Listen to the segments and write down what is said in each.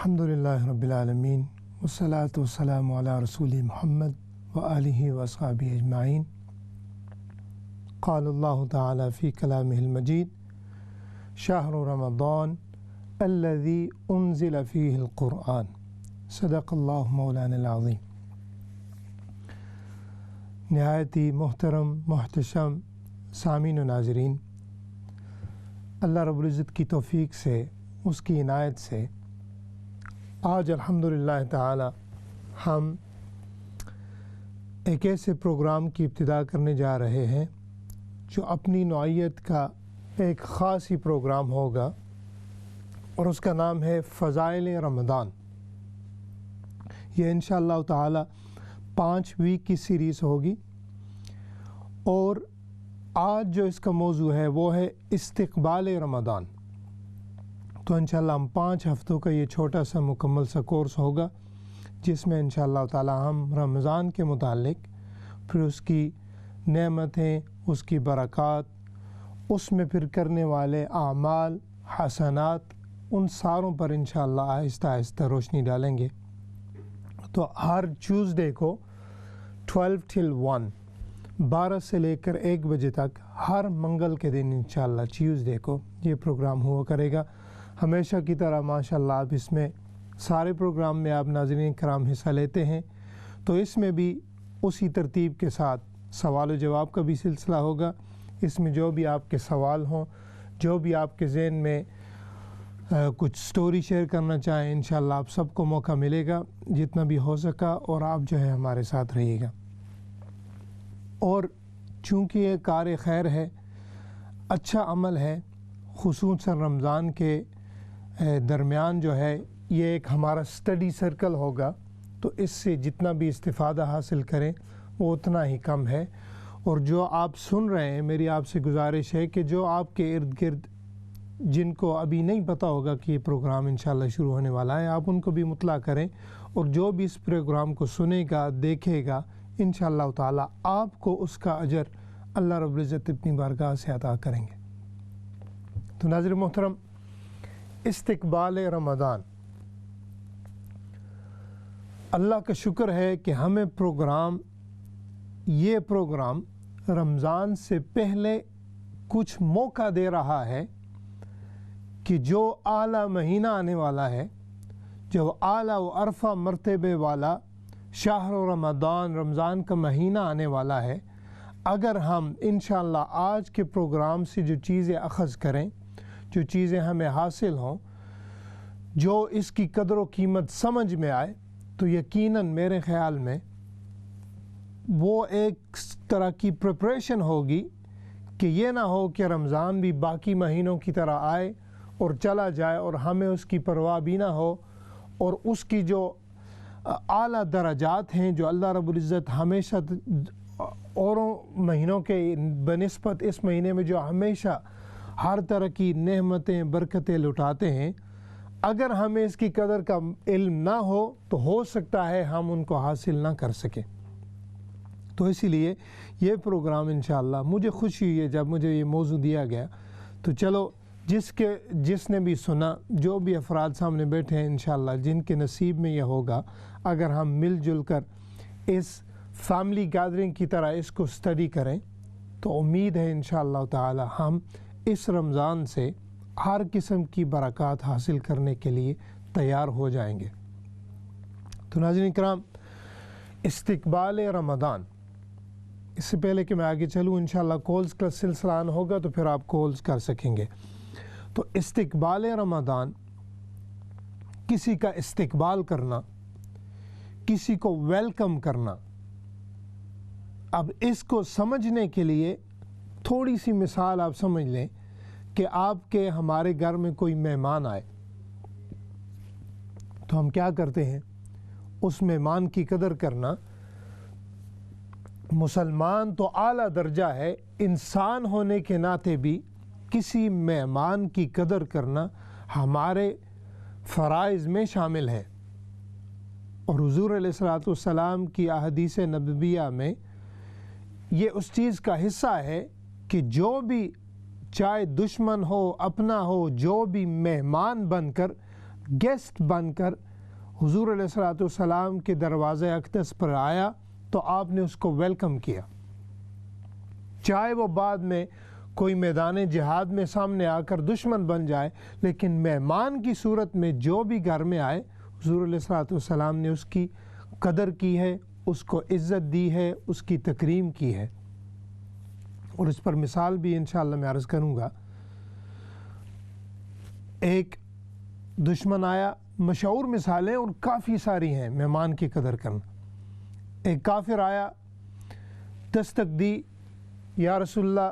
الحمدللہ رب العالمین والصلاة والسلام علی رسول محمد وآلہ وصحبہ اجمعین۔ قال اللہ تعالی فی کلامہ المجید شہر رمضان الذی انزل فیہ القرآن صدق اللہ مولانا العظیم۔ نہایت ہی محترم محتشم سامعین و ناظرین، اللہ رب العزت کی توفیق سے، اس کی عنایت سے آج الحمدللہ تعالی ہم ایک ایسے پروگرام کی ابتدا کرنے جا رہے ہیں جو اپنی نوعیت کا ایک خاص ہی پروگرام ہوگا، اور اس کا نام ہے فضائل رمضان۔ یہ انشاءاللہ تعالی 5 ویک کی سیریز ہوگی، اور آج جو اس کا موضوع ہے وہ ہے استقبال رمضان۔ تو انشاءاللہ ہم 5 ہفتوں کا یہ چھوٹا سا مکمل سا کورس ہوگا، جس میں انشاءاللہ تعالی ہم رمضان کے متعلق، پھر اس کی نعمتیں، اس کی برکات، اس میں پھر کرنے والے اعمال حسنات، ان ساروں پر انشاءاللہ آہستہ آہستہ روشنی ڈالیں گے۔ تو ہر ٹیوزڈے کو 12 till 1، 12 سے لے کر 1 بجے تک، ہر منگل کے دن انشاءاللہ ٹیوزڈے کو یہ پروگرام ہوا کرے گا۔ ہمیشہ کی طرح ماشاءاللہ آپ اس میں سارے پروگرام میں آپ ناظرین کرام حصہ لیتے ہیں، تو اس میں بھی اسی ترتیب کے ساتھ سوال و جواب کا بھی سلسلہ ہوگا۔ اس میں جو بھی آپ کے سوال ہوں، جو بھی آپ کے ذہن میں کچھ سٹوری شیئر کرنا چاہیں، انشاءاللہ آپ سب کو موقع ملے گا جتنا بھی ہو سکا، اور آپ جو ہے ہمارے ساتھ رہیے گا۔ اور چونکہ یہ کار خیر ہے، اچھا عمل ہے، خصوصاً رمضان کے درمیان جو ہے یہ ایک ہمارا سٹڈی سرکل ہوگا، تو اس سے جتنا بھی استفادہ حاصل کریں وہ اتنا ہی کم ہے۔ اور جو آپ سن رہے ہیں، میری آپ سے گزارش ہے کہ جو آپ کے ارد گرد جن کو ابھی نہیں پتہ ہوگا کہ یہ پروگرام انشاءاللہ شروع ہونے والا ہے، آپ ان کو بھی مطلع کریں، اور جو بھی اس پروگرام کو سنے گا، دیکھے گا، انشاءاللہ تعالی آپ کو اس کا اجر اللہ رب العزت اپنی بارگاہ سے عطا کریں گے۔ تو ناظرین محترم، استقبال رمضان، اللہ کا شکر ہے کہ ہمیں یہ پروگرام رمضان سے پہلے کچھ موقع دے رہا ہے کہ جو اعلیٰ مہینہ آنے والا ہے، جو اعلیٰ و عرفہ مرتبے والا شہر رمضان، رمضان کا مہینہ آنے والا ہے، اگر ہم انشاءاللہ آج کے پروگرام سے جو چیزیں اخذ کریں، جو چیزیں ہمیں حاصل ہوں، جو اس کی قدر و قیمت سمجھ میں آئے، تو یقیناً میرے خیال میں وہ ایک طرح کی پریپریشن ہوگی کہ یہ نہ ہو کہ رمضان بھی باقی مہینوں کی طرح آئے اور چلا جائے، اور ہمیں اس کی پرواہ بھی نہ ہو، اور اس کی جو اعلیٰ درجات ہیں جو اللہ رب العزت ہمیشہ اوروں مہینوں کے بنسبت اس مہینے میں جو ہمیشہ ہر طرح کی نعمتیں، برکتیں لٹاتے ہیں، اگر ہمیں اس کی قدر کا علم نہ ہو سکتا ہے ہم ان کو حاصل نہ کر سکیں۔ تو اسی لیے یہ پروگرام انشاءاللہ مجھے خوشی ہوئی ہے جب مجھے یہ موضوع دیا گیا، تو چلو جس نے بھی سنا، جو بھی افراد سامنے بیٹھے ہیں انشاءاللہ جن کے نصیب میں یہ ہوگا، اگر ہم مل جل کر اس فیملی گیدرنگ کی طرح اس کو سٹڈی کریں، تو امید ہے انشاءاللہ تعالی ہم اس رمضان سے ہر قسم کی برکات حاصل کرنے کے لیے تیار ہو جائیں گے۔ تو ناظرین کرام، استقبال رمضان، اس سے پہلے کہ میں آگے چلوں، انشاءاللہ کالز کا سلسلہ آن ہوگا تو پھر آپ کالز کر سکیں گے۔ تو استقبال رمضان، کسی کا استقبال کرنا، کسی کو ویلکم کرنا۔ اب اس کو سمجھنے کے لیے تھوڑی سی مثال آپ سمجھ لیں کہ آپ کے ہمارے گھر میں کوئی مہمان آئے، تو ہم کیا کرتے ہیں؟ اس مہمان کی قدر کرنا، مسلمان تو اعلیٰ درجہ ہے، انسان ہونے کے ناطے بھی کسی مہمان کی قدر کرنا ہمارے فرائض میں شامل ہے۔ اور حضور علیہ الصلوۃ والسلام کی احادیث نبویہ میں یہ اس چیز کا حصہ ہے کہ جو بھی چاہے دشمن ہو، اپنا ہو، جو بھی مہمان بن کر گیسٹ بن کر حضور علیہ الصلوۃ والسلام کے دروازے اقدس پر آیا تو آپ نے اس کو ویلکم کیا، چاہے وہ بعد میں کوئی میدان جہاد میں سامنے آ کر دشمن بن جائے، لیکن مہمان کی صورت میں جو بھی گھر میں آئے حضور علیہ الصلوۃ والسلام نے اس کی قدر کی ہے، اس کو عزت دی ہے، اس کی تکریم کی ہے۔ اور اس پر مثال بھی انشاءاللہ میں عرض کروں گا۔ ایک دشمن آیا، مشہور مثالیں اور کافی ساری ہیں مہمان کی قدر کرنا۔ ایک کافر آیا، دستک دی، یا رسول اللہ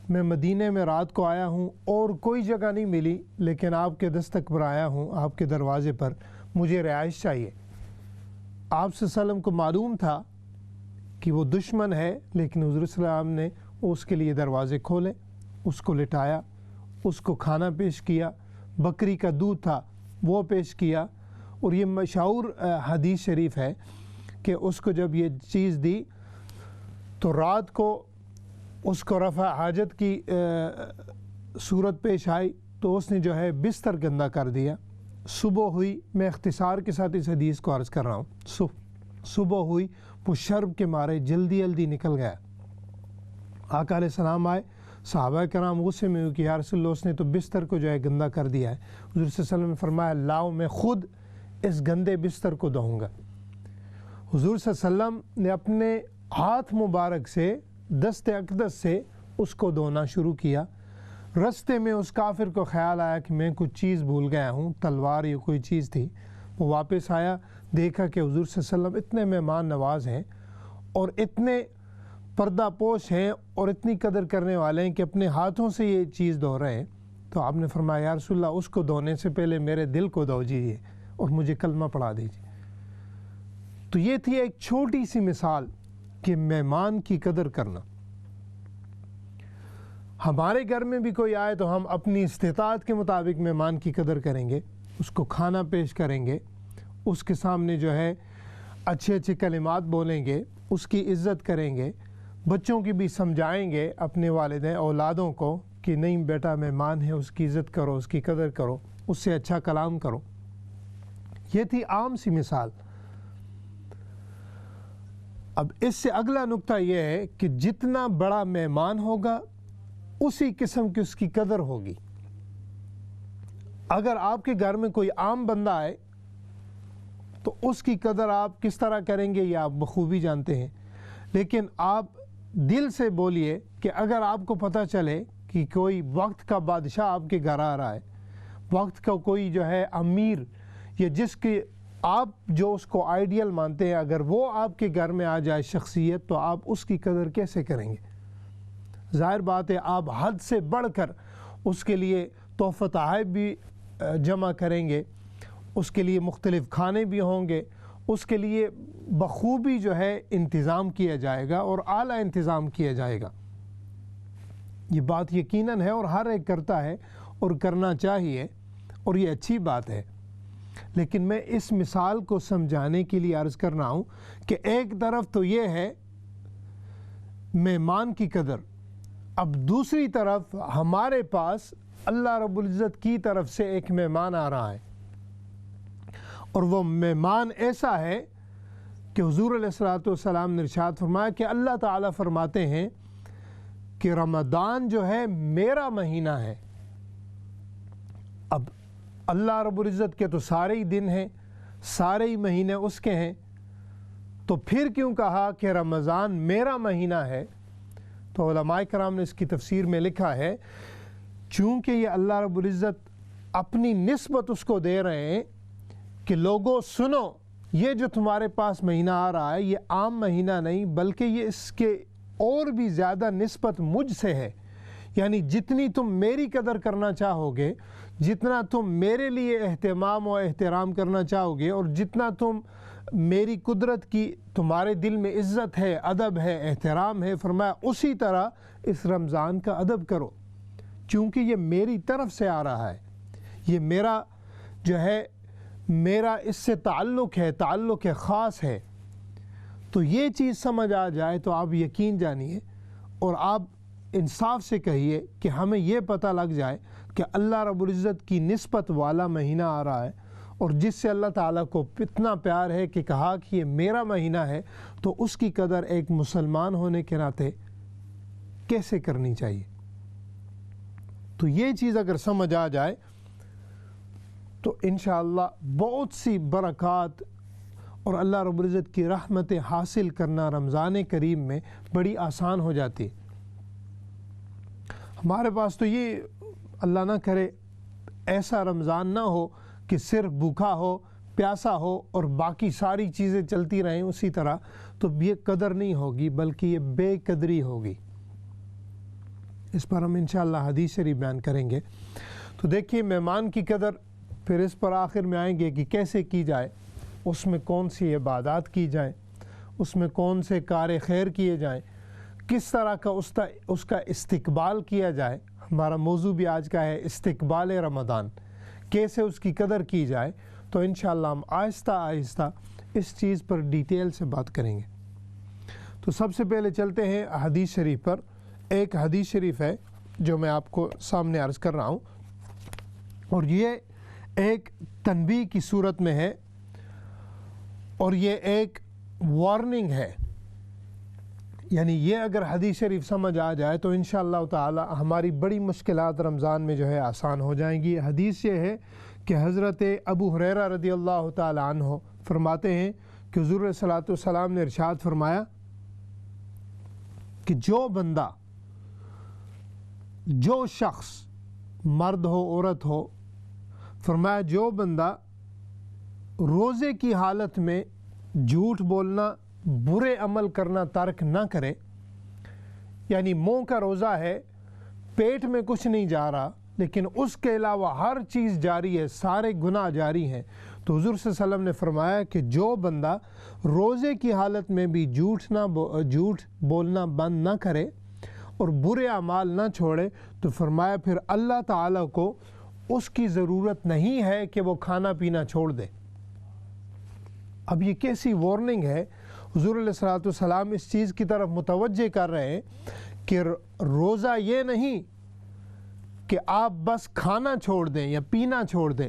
میں مدینے میں رات کو آیا ہوں اور کوئی جگہ نہیں ملی، لیکن آپ کے دستک پر آیا ہوں، آپ کے دروازے پر، مجھے رہائش چاہیے۔ آپ صلی اللہ علیہ وسلم کو معلوم تھا کہ وہ دشمن ہے، لیکن حضور صلی اللہ علیہ وسلم نے اس کے لیے دروازے کھولے، اس کو لٹایا، اس کو کھانا پیش کیا، بکری کا دودھ تھا وہ پیش کیا۔ اور یہ مشہور حدیث شریف ہے کہ اس کو جب یہ چیز دی تو رات کو اس کو رفع حاجت کی صورت پیش آئی تو اس نے جو ہے بستر گندا کر دیا۔ صبح ہوئی، میں اختصار کے ساتھ اس حدیث کو عرض کر رہا ہوں، صبح ہوئی، وہ شرم کے مارے جلدی جلدی نکل گیا۔ آقا علیہ السلام آئے، صحابہ کرام غصے میں ہوئے کہ یا رسول اللہ اس نے تو بستر کو جو ہے گندا کر دیا ہے۔ حضور صلی اللہ علیہ وسلم نے فرمایا لاؤ میں خود اس گندے بستر کو دھوؤں گا۔ حضور صلی اللہ علیہ وسلم نے اپنے ہاتھ مبارک سے دست اقدس سے اس کو دھونا شروع کیا۔ رستے میں اس کافر کو خیال آیا کہ میں کچھ چیز بھول گیا ہوں، تلوار یا کوئی چیز تھی۔ وہ واپس آیا، دیکھا کہ حضور صلی اللہ علیہ وسلم اتنے مہمان نواز ہیں اور اتنے پردہ پوش ہیں اور اتنی قدر کرنے والے ہیں کہ اپنے ہاتھوں سے یہ چیز دھو رہے ہیں۔ تو آپ نے فرمایا یا رسول اللہ اس کو دھونے سے پہلے میرے دل کو دھو دیجیے اور مجھے کلمہ پڑھا دیجیے۔ تو یہ تھی ایک چھوٹی سی مثال کہ مہمان کی قدر کرنا۔ ہمارے گھر میں بھی کوئی آئے تو ہم اپنی استطاعت کے مطابق مہمان کی قدر کریں گے، اس کو کھانا پیش کریں گے، اس کے سامنے جو ہے اچھے اچھے کلمات بولیں گے، اس کی عزت کریں گے، بچوں کی بھی سمجھائیں گے اپنے والدین اولادوں کو کہ نہیں بیٹا مہمان ہے، اس کی عزت کرو، اس کی قدر کرو، اس سے اچھا کلام کرو۔ یہ تھی عام سی مثال۔ اب اس سے اگلا نقطہ یہ ہے کہ جتنا بڑا مہمان ہوگا اسی قسم کی اس کی قدر ہوگی۔ اگر آپ کے گھر میں کوئی عام بندہ آئے تو اس کی قدر آپ کس طرح کریں گے یہ آپ بخوبی جانتے ہیں، لیکن آپ دل سے بولیے کہ اگر آپ کو پتہ چلے کہ کوئی وقت کا بادشاہ آپ کے گھر آ رہا ہے، وقت کا کوئی جو ہے امیر یا جس کی آپ جو اس کو آئیڈیل مانتے ہیں، اگر وہ آپ کے گھر میں آ جائے شخصیت، تو آپ اس کی قدر کیسے کریں گے؟ ظاہر بات ہے آپ حد سے بڑھ کر اس کے لیے تحفہ تحائف بھی جمع کریں گے، اس کے لیے مختلف کھانے بھی ہوں گے، اس کے لیے بخوبی جو ہے انتظام کیا جائے گا اور اعلیٰ انتظام کیا جائے گا۔ یہ بات یقیناً ہے اور ہر ایک کرتا ہے اور کرنا چاہیے اور یہ اچھی بات ہے، لیکن میں اس مثال کو سمجھانے کے لیے عرض کر رہا ہوں کہ ایک طرف تو یہ ہے مہمان کی قدر، اب دوسری طرف ہمارے پاس اللہ رب العزت کی طرف سے ایک مہمان آ رہا ہے، اور وہ مہمان ایسا ہے کہ حضور علیہ الصلوۃ والسلام نے ارشاد فرمایا کہ اللہ تعالیٰ فرماتے ہیں کہ رمضان جو ہے میرا مہینہ ہے۔ اب اللہ رب العزت کے تو سارے ہی دن ہیں، سارے ہی مہینے اس کے ہیں، تو پھر کیوں کہا کہ رمضان میرا مہینہ ہے؟ تو علماء کرام نے اس کی تفسیر میں لکھا ہے چونکہ یہ اللہ رب العزت اپنی نسبت اس کو دے رہے ہیں کہ لوگوں سنو، یہ جو تمہارے پاس مہینہ آ رہا ہے یہ عام مہینہ نہیں، بلکہ یہ اس کے اور بھی زیادہ نسبت مجھ سے ہے، یعنی جتنی تم میری قدر کرنا چاہو گے، جتنا تم میرے لیے اہتمام و احترام کرنا چاہو گے، اور جتنا تم میری قدرت کی تمہارے دل میں عزت ہے، ادب ہے، احترام ہے، فرمایا اسی طرح اس رمضان کا ادب کرو، چونکہ یہ میری طرف سے آ رہا ہے، یہ میرا جو ہے میرا اس سے تعلق ہے، تعلق خاص ہے۔ تو یہ چیز سمجھ آ جائے تو آپ یقین جانیے اور آپ انصاف سے کہیے کہ ہمیں یہ پتہ لگ جائے کہ اللہ رب العزت کی نسبت والا مہینہ آ رہا ہے اور جس سے اللہ تعالیٰ کو اتنا پیار ہے کہ کہا کہ یہ میرا مہینہ ہے، تو اس کی قدر ایک مسلمان ہونے کے ناطے کیسے کرنی چاہیے؟ تو یہ چیز اگر سمجھ آ جائے تو انشاءاللہ بہت سی برکات اور اللہ رب العزت کی رحمتیں حاصل کرنا رمضان کریم میں بڑی آسان ہو جاتی۔ ہمارے پاس تو یہ اللہ نہ کرے ایسا رمضان نہ ہو کہ صرف بھوکا ہو، پیاسا ہو اور باقی ساری چیزیں چلتی رہیں اسی طرح، تو یہ قدر نہیں ہوگی بلکہ یہ بے قدری ہوگی۔ اس پر ہم انشاءاللہ حدیث شریف بیان کریں گے۔ تو دیکھیے مہمان کی قدر، پھر اس پر آخر میں آئیں گے کہ کیسے کی جائے، اس میں کون سی عبادات کی جائیں، اس میں کون سے کار خیر کیے جائیں، کس طرح کا اس کا استقبال کیا جائے۔ ہمارا موضوع بھی آج کا ہے استقبال رمضان، کیسے اس کی قدر کی جائے۔ تو انشاءاللہ ہم آہستہ آہستہ اس چیز پر ڈیٹیل سے بات کریں گے۔ تو سب سے پہلے چلتے ہیں حدیث شریف پر۔ ایک حدیث شریف ہے جو میں آپ کو سامنے عرض کر رہا ہوں، اور یہ ایک تنبیہ کی صورت میں ہے، اور یہ ایک وارننگ ہے۔ یعنی یہ اگر حدیث شریف سمجھ آ جائے تو انشاءاللہ تعالی ہماری بڑی مشکلات رمضان میں جو ہے آسان ہو جائیں گی۔ حدیث یہ ہے کہ حضرت ابو ہریرہ رضی اللہ تعالی عنہ فرماتے ہیں کہ حضور صلی اللہ علیہ وسلم نے ارشاد فرمایا کہ جو بندہ، جو شخص، مرد ہو عورت ہو، فرمایا جو بندہ روزے کی حالت میں جھوٹ بولنا، برے عمل کرنا ترک نہ کرے، یعنی منہ کا روزہ ہے، پیٹ میں کچھ نہیں جا رہا لیکن اس کے علاوہ ہر چیز جاری ہے، سارے گناہ جاری ہیں، تو حضور صلی اللہ علیہ وسلم نے فرمایا کہ جو بندہ روزے کی حالت میں بھی جھوٹ بولنا بند نہ کرے اور برے اعمال نہ چھوڑے، تو فرمایا پھر اللہ تعالیٰ کو اس کی ضرورت نہیں ہے کہ وہ کھانا پینا چھوڑ دے۔ اب یہ کیسی وارننگ ہے، حضور علیہ الصلوۃ والسلام اس چیز کی طرف متوجہ کر رہے ہیں کہ روزہ یہ نہیں کہ آپ بس کھانا چھوڑ دیں یا پینا چھوڑ دیں،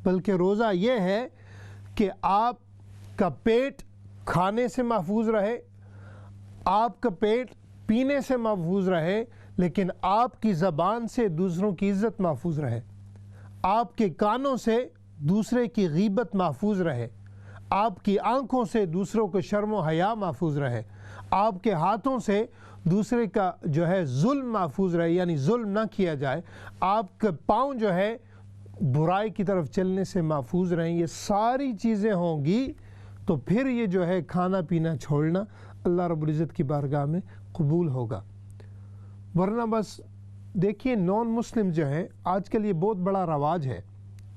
بلکہ روزہ یہ ہے کہ آپ کا پیٹ کھانے سے محفوظ رہے، آپ کا پیٹ پینے سے محفوظ رہے، لیکن آپ کی زبان سے دوسروں کی عزت محفوظ رہے، آپ کے کانوں سے دوسرے کی غیبت محفوظ رہے، آپ کی آنکھوں سے دوسروں کو شرم و حیا محفوظ رہے، آپ کے ہاتھوں سے دوسرے کا جو ہے ظلم محفوظ رہے، یعنی ظلم نہ کیا جائے، آپ کے پاؤں جو ہے برائی کی طرف چلنے سے محفوظ رہیں۔ یہ ساری چیزیں ہوں گی تو پھر یہ جو ہے کھانا پینا چھوڑنا اللہ رب العزت کی بارگاہ میں قبول ہوگا۔ ورنہ بس دیکھیے نان مسلم جو ہے آج کل یہ بہت بڑا رواج ہے،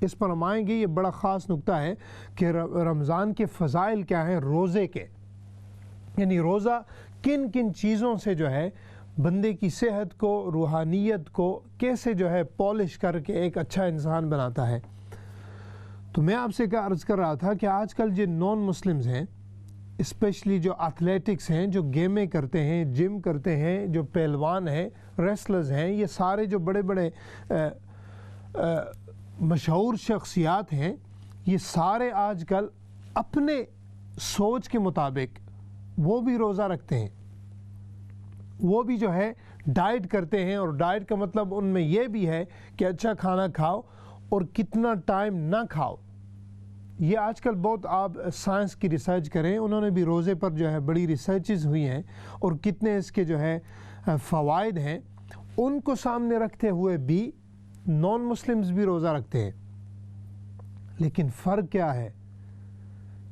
اس پر ہم آئیں گے۔ یہ بڑا خاص نقطہ ہے کہ رمضان کے فضائل کیا ہیں روزے کے، یعنی روزہ کن کن چیزوں سے جو ہے بندے کی صحت کو، روحانیت کو کیسے جو ہے پالش کر کے ایک اچھا انسان بناتا ہے۔ تو میں آپ سے کیا عرض کر رہا تھا کہ آج کل جو نان مسلمز ہیں، اسپیشلی جو ایتھلیٹکس ہیں، جو گیمیں کرتے ہیں، جم کرتے ہیں، جو پہلوان ہیں، ریسلرز ہیں، یہ سارے جو بڑے بڑے مشہور شخصیات ہیں، یہ سارے آج کل اپنے سوچ کے مطابق وہ بھی روزہ رکھتے ہیں، وہ بھی جو ہے ڈائٹ کرتے ہیں، اور ڈائٹ کا مطلب ان میں یہ بھی ہے کہ اچھا کھانا کھاؤ اور کتنا ٹائم نہ کھاؤ۔ یہ آج کل بہت آپ سائنس کی ریسرچ کریں، انہوں نے بھی روزے پر جو ہے بڑی ریسرچز ہوئی ہیں اور کتنے اس کے جو ہے فوائد ہیں، ان کو سامنے رکھتے ہوئے بھی نان مسلمز بھی روزہ رکھتے ہیں۔ لیکن فرق کیا ہے؟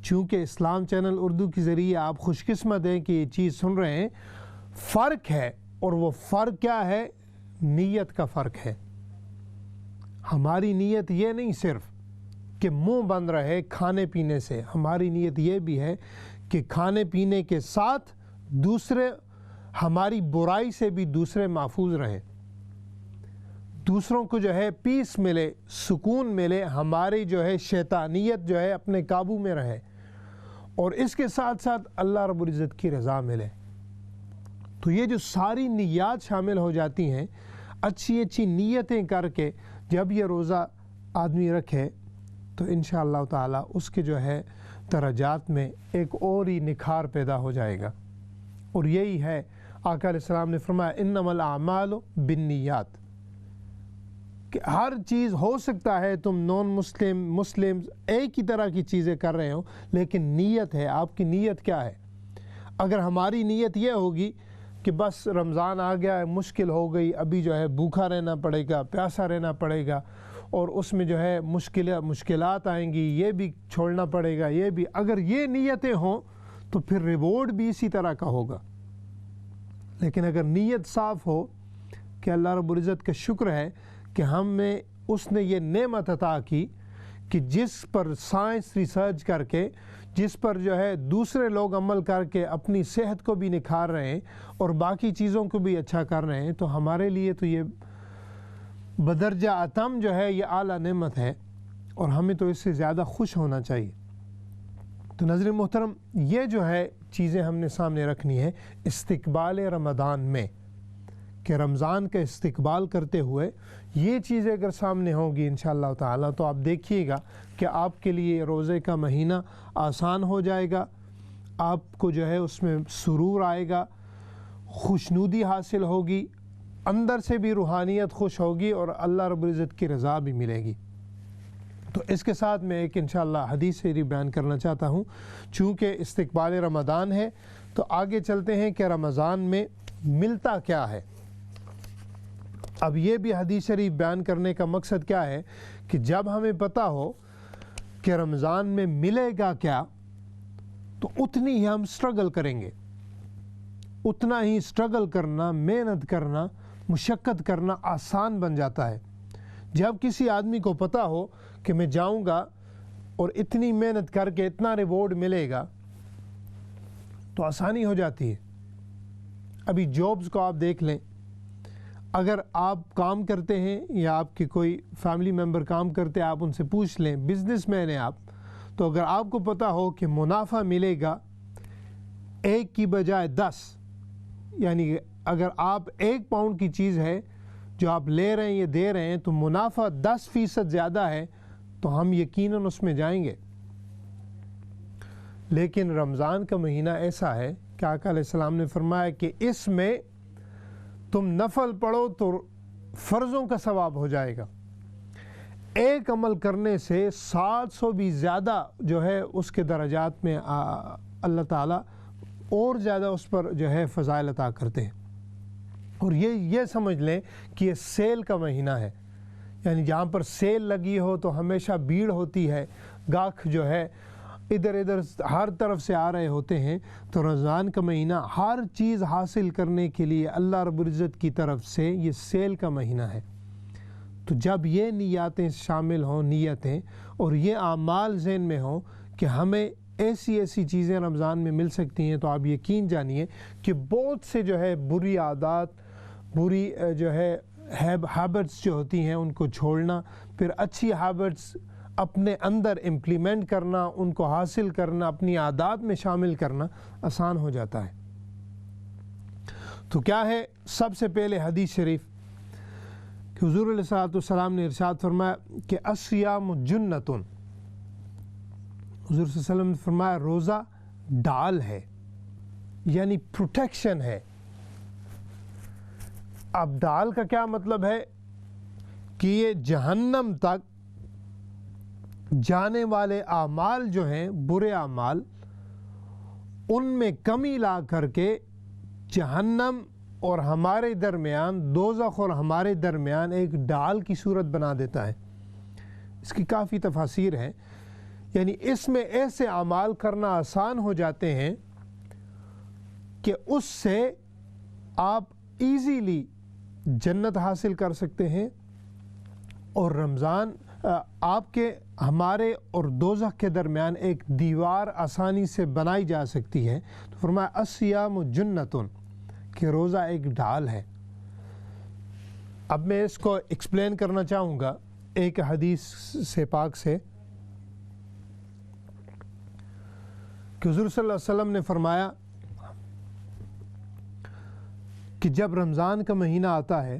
چونکہ اسلام چینل اردو کے ذریعے آپ خوش قسمت ہیں کہ یہ چیز سن رہے ہیں، فرق ہے، اور وہ فرق کیا ہے؟ نیت کا فرق ہے۔ ہماری نیت یہ نہیں صرف کہ منہ بند رہے کھانے پینے سے، ہماری نیت یہ بھی ہے کہ کھانے پینے کے ساتھ دوسرے، ہماری برائی سے بھی دوسرے محفوظ رہے، دوسروں کو جو ہے پیس ملے، سکون ملے، ہماری جو ہے شیطانیت جو ہے اپنے قابو میں رہے، اور اس کے ساتھ ساتھ اللہ رب العزت کی رضا ملے۔ تو یہ جو ساری نیات شامل ہو جاتی ہیں، اچھی اچھی نیتیں کر کے جب یہ روزہ آدمی رکھے تو انشاءاللہ تعالی اس کے جو ہے درجات میں ایک اور ہی نکھار پیدا ہو جائے گا. اور یہی ہے آقا علیہ السلام نے فرمایا انما الاعمال بالنیات، کہ ہر چیز ہو سکتا ہے تم نان مسلم ایک ہی طرح کی چیزیں کر رہے ہو، لیکن نیت ہے، آپ کی نیت کیا ہے. اگر ہماری نیت یہ ہوگی کہ بس رمضان آ گیا ہے، مشکل ہو گئی، ابھی جو ہے بھوکا رہنا پڑے گا، پیاسا رہنا پڑے گا، اور اس میں جو ہے مشکلات آئیں گی، یہ بھی چھوڑنا پڑے گا، یہ بھی، اگر یہ نیتیں ہوں تو پھر ریوارڈ بھی اسی طرح کا ہوگا. لیکن اگر نیت صاف ہو کہ اللہ رب العزت کا شکر ہے کہ ہمیں اس نے یہ نعمت عطا کی کہ جس پر سائنس ریسرچ کر کے، جس پر جو ہے دوسرے لوگ عمل کر کے اپنی صحت کو بھی نکھار رہے ہیں اور باقی چیزوں کو بھی اچھا کر رہے ہیں، تو ہمارے لیے تو یہ بدرجہ اتم جو ہے یہ اعلیٰ نعمت ہے، اور ہمیں تو اس سے زیادہ خوش ہونا چاہیے. تو ناظرین محترم، یہ جو ہے چیزیں ہم نے سامنے رکھنی ہے استقبال رمضان میں، کہ رمضان کا استقبال کرتے ہوئے یہ چیزیں اگر سامنے ہوں گی انشاءاللہ تعالیٰ تو آپ دیکھیے گا کہ آپ کے لیے روزے کا مہینہ آسان ہو جائے گا، آپ کو جو ہے اس میں سرور آئے گا، خوشنودی حاصل ہوگی، اندر سے بھی روحانیت خوش ہوگی، اور اللہ رب العزت کی رضا بھی ملے گی. تو اس کے ساتھ میں ایک انشاءاللہ حدیث شریف بیان کرنا چاہتا ہوں. چونکہ استقبال رمضان ہے تو آگے چلتے ہیں کہ رمضان میں ملتا کیا ہے. اب یہ بھی حدیث شریف بیان کرنے کا مقصد کیا ہے کہ جب ہمیں پتہ ہو کہ رمضان میں ملے گا کیا، تو اتنی ہی ہم سٹرگل کریں گے، اتنا ہی سٹرگل کرنا، محنت کرنا، مشقت کرنا آسان بن جاتا ہے. جب کسی آدمی کو پتہ ہو کہ میں جاؤں گا اور اتنی محنت کر کے اتنا ریوارڈ ملے گا تو آسانی ہو جاتی ہے. ابھی جابز کو آپ دیکھ لیں، اگر آپ کام کرتے ہیں یا آپ کے کوئی فیملی ممبر کام کرتے ہیں، آپ ان سے پوچھ لیں، بزنس مین ہیں آپ، تو اگر آپ کو پتہ ہو کہ منافع ملے گا 1 کی بجائے 10، یعنی اگر آپ 1 پاؤنڈ کی چیز ہے جو آپ لے رہے ہیں یہ دے رہے ہیں تو منافع 10% زیادہ ہے، تو ہم یقیناً اس میں جائیں گے. لیکن رمضان کا مہینہ ایسا ہے کہ آقا علیہ السلام نے فرمایا کہ اس میں تم نفل پڑھو تو فرضوں کا ثواب ہو جائے گا. ایک عمل کرنے سے 700 بھی زیادہ جو ہے اس کے درجات میں اللہ تعالیٰ اور زیادہ اس پر جو ہے فضائل عطا کرتے ہیں. اور یہ سمجھ لیں کہ یہ سیل کا مہینہ ہے، یعنی جہاں پر سیل لگی ہو تو ہمیشہ بھیڑ ہوتی ہے، گاہک جو ہے ادھر ادھر ہر طرف سے آ رہے ہوتے ہیں. تو رمضان کا مہینہ ہر چیز حاصل کرنے کے لیے اللہ رب العزت کی طرف سے یہ سیل کا مہینہ ہے. تو جب یہ نیتیں شامل ہوں، نیتیں اور یہ اعمال ذہن میں ہوں کہ ہمیں ایسی چیزیں رمضان میں مل سکتی ہیں، تو آپ یقین جانیے کہ بہت سے جو ہے بری عادات، بری جو ہے ہیبٹس جو ہوتی ہیں ان کو چھوڑنا، پھر اچھی ہیبٹس اپنے اندر امپلیمنٹ کرنا، ان کو حاصل کرنا، اپنی عادات میں شامل کرنا آسان ہو جاتا ہے. تو کیا ہے؟ سب سے پہلے حدیث شریف کہ حضور علیہ السلام نے ارشاد فرمایا کہ الصیام جنۃ، حضور صلی اللہ علیہ وسلم نے فرمایا روزہ ڈال ہے، یعنی پروٹیکشن ہے. اب ڈال کا کیا مطلب ہے کہ یہ جہنم تک جانے والے اعمال جو ہیں، برے اعمال، ان میں کمی لا کر کے جہنم اور ہمارے درمیان، دوزخ اور ہمارے درمیان ایک ڈال کی صورت بنا دیتا ہے. اس کی کافی تفاسیر ہیں، یعنی اس میں ایسے اعمال کرنا آسان ہو جاتے ہیں کہ اس سے آپ ایزیلی جنت حاصل کر سکتے ہیں، اور رمضان آپ کے، ہمارے اور دوزخ کے درمیان ایک دیوار آسانی سے بنائی جا سکتی ہے. تو فرمایا الصیام جنۃ، کہ روزہ ایک ڈھال ہے. اب میں اس کو ایکسپلین کرنا چاہوں گا ایک حدیث سے پاک سے کہ حضور صلی اللہ علیہ وسلم نے فرمایا کہ جب رمضان کا مہینہ آتا ہے،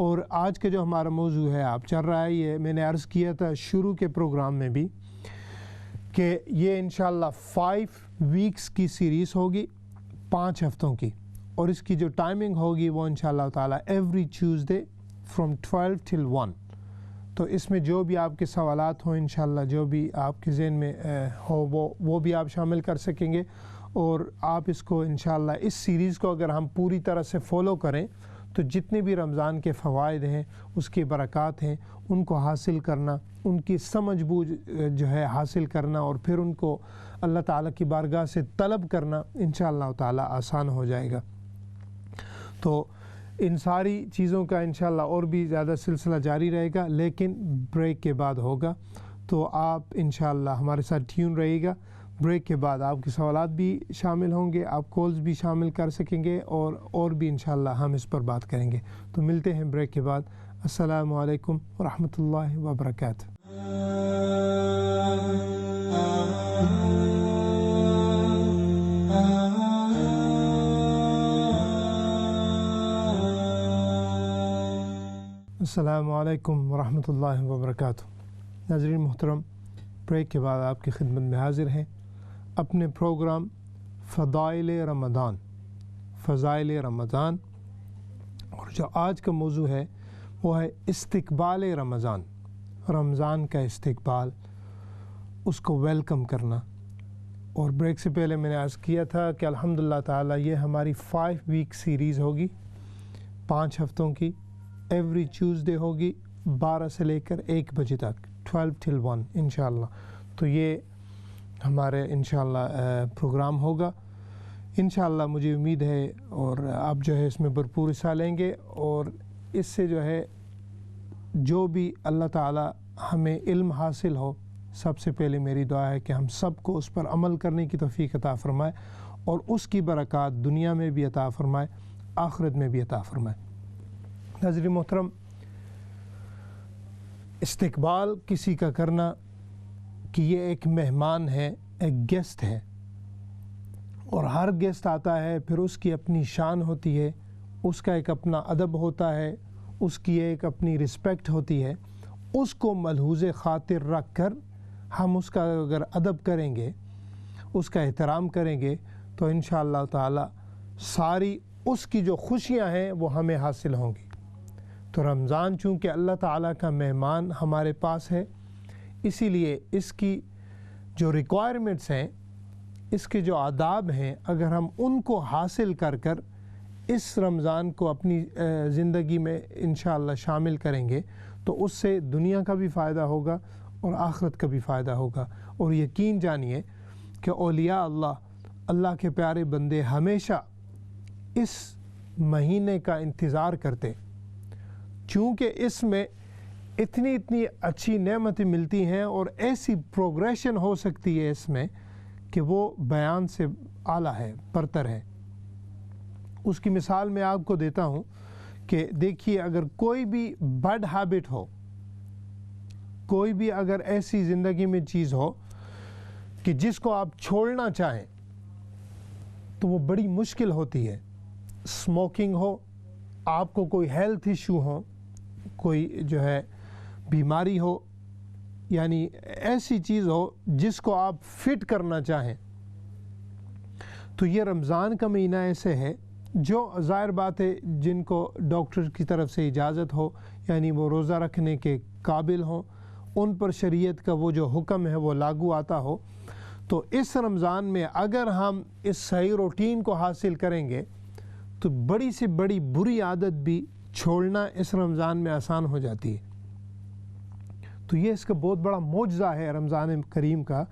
اور آج کا جو ہمارا موضوع ہے آپ چل رہا ہے، یہ میں نے عرض کیا تھا شروع کے پروگرام میں بھی کہ یہ انشاءاللہ 5 ویکس کی سیریز ہوگی، 5 ہفتوں کی، اور اس کی جو ٹائمنگ ہوگی وہ انشاءاللہ تعالیٰ ایوری ٹیوزڈے فرام 12 till 1۔ تو اس میں جو بھی آپ کے سوالات ہوں انشاءاللہ، جو بھی آپ کے ذہن میں ہو وہ بھی آپ شامل کر سکیں گے، اور آپ اس کو انشاءاللہ اس سیریز کو اگر ہم پوری طرح سے فالو کریں تو جتنے بھی رمضان کے فوائد ہیں، اس کی برکات ہیں، ان کو حاصل کرنا، ان کی سمجھ بوجھ جو ہے حاصل کرنا، اور پھر ان کو اللہ تعالیٰ کی بارگاہ سے طلب کرنا انشاءاللہ تعالیٰ آسان ہو جائے گا۔ تو ان ساری چیزوں کا انشاءاللہ اور بھی زیادہ سلسلہ جاری رہے گا، لیکن بریک کے بعد ہوگا، تو آپ انشاءاللہ ہمارے ساتھ ٹیون رہیے گا۔ بریک کے بعد آپ کے سوالات بھی شامل ہوں گے، آپ کالز بھی شامل کر سکیں گے، اور بھی انشاءاللہ ہم اس پر بات کریں گے۔ تو ملتے ہیں بریک کے بعد۔ السلام علیکم ورحمۃ اللہ وبرکاتہ۔ السلام علیکم ورحمۃ اللہ وبرکاتہ۔ ناظرین محترم، بریک کے بعد آپ کی خدمت میں حاضر ہیں اپنے پروگرام فضائل رمضان، فضائل رمضان، اور جو آج کا موضوع ہے وہ ہے استقبال رمضان، رمضان کا استقبال، اس کو ویلکم کرنا۔ اور بریک سے پہلے میں نے عرض کیا تھا کہ الحمدللہ تعالیٰ یہ ہماری 5 ویک سیریز ہوگی، 5 ہفتوں کی، ایوری ٹیوزڈے ہوگی 12 سے لے کر 1 بجے تک، 12 till 1 انشاءاللہ۔ تو یہ ہمارے انشاءاللہ پروگرام ہوگا انشاءاللہ، مجھے امید ہے، اور آپ جو ہے اس میں بھرپور حصہ لیں گے، اور اس سے جو ہے جو بھی اللہ تعالیٰ ہمیں علم حاصل ہو، سب سے پہلے میری دعا ہے کہ ہم سب کو اس پر عمل کرنے کی توفیق عطا فرمائے، اور اس کی برکات دنیا میں بھی عطا فرمائے، آخرت میں بھی عطا فرمائے۔ ناظرین محترم، استقبال کسی کا کرنا کہ یہ ایک مہمان ہے، ایک گیسٹ ہے، اور ہر گیسٹ آتا ہے پھر اس کی اپنی شان ہوتی ہے، اس کا ایک اپنا ادب ہوتا ہے، اس کی ایک اپنی رسپیکٹ ہوتی ہے۔ اس کو ملحوظ خاطر رکھ کر ہم اس کا اگر ادب کریں گے، اس کا احترام کریں گے، تو انشاءاللہ تعالی ساری اس کی جو خوشیاں ہیں وہ ہمیں حاصل ہوں گی۔ تو رمضان چونکہ اللہ تعالیٰ کا مہمان ہمارے پاس ہے، اسی لیے اس کی جو ریکوائرمنٹس ہیں، اس کے جو آداب ہیں، اگر ہم ان کو حاصل کر کر اس رمضان کو اپنی زندگی میں انشاءاللہ شامل کریں گے تو اس سے دنیا کا بھی فائدہ ہوگا اور آخرت کا بھی فائدہ ہوگا۔ اور یقین جانیے کہ اولیاء اللہ کے پیارے بندے ہمیشہ اس مہینے کا انتظار کرتے، چونکہ اس میں اتنی اچھی نعمتیں ملتی ہیں اور ایسی پروگریشن ہو سکتی ہے اس میں کہ وہ بیان سے اعلیٰ ہے، برتر ہے۔ اس کی مثال میں آپ کو دیتا ہوں کہ دیکھیے، اگر کوئی بھی بد ہیبٹ ہو، کوئی بھی اگر ایسی زندگی میں چیز ہو کہ جس کو آپ چھوڑنا چاہیں تو وہ بڑی مشکل ہوتی ہے۔ اسموکنگ ہو، آپ کو کوئی ہیلتھ ایشو ہو، کوئی جو ہے بیماری ہو، یعنی ایسی چیز ہو جس کو آپ فٹ کرنا چاہیں، تو یہ رمضان کا مہینہ ایسے ہے جو ظاہر بات ہے جن کو ڈاکٹر کی طرف سے اجازت ہو، یعنی وہ روزہ رکھنے کے قابل ہوں، ان پر شریعت کا وہ جو حکم ہے وہ لاگو آتا ہو، تو اس رمضان میں اگر ہم اس صحیح روٹین کو حاصل کریں گے تو بڑی سے بڑی بری عادت بھی چھوڑنا اس رمضان میں آسان ہو جاتی ہے۔ تو یہ اس کا بہت بڑا معجزہ ہے رمضان کریم کا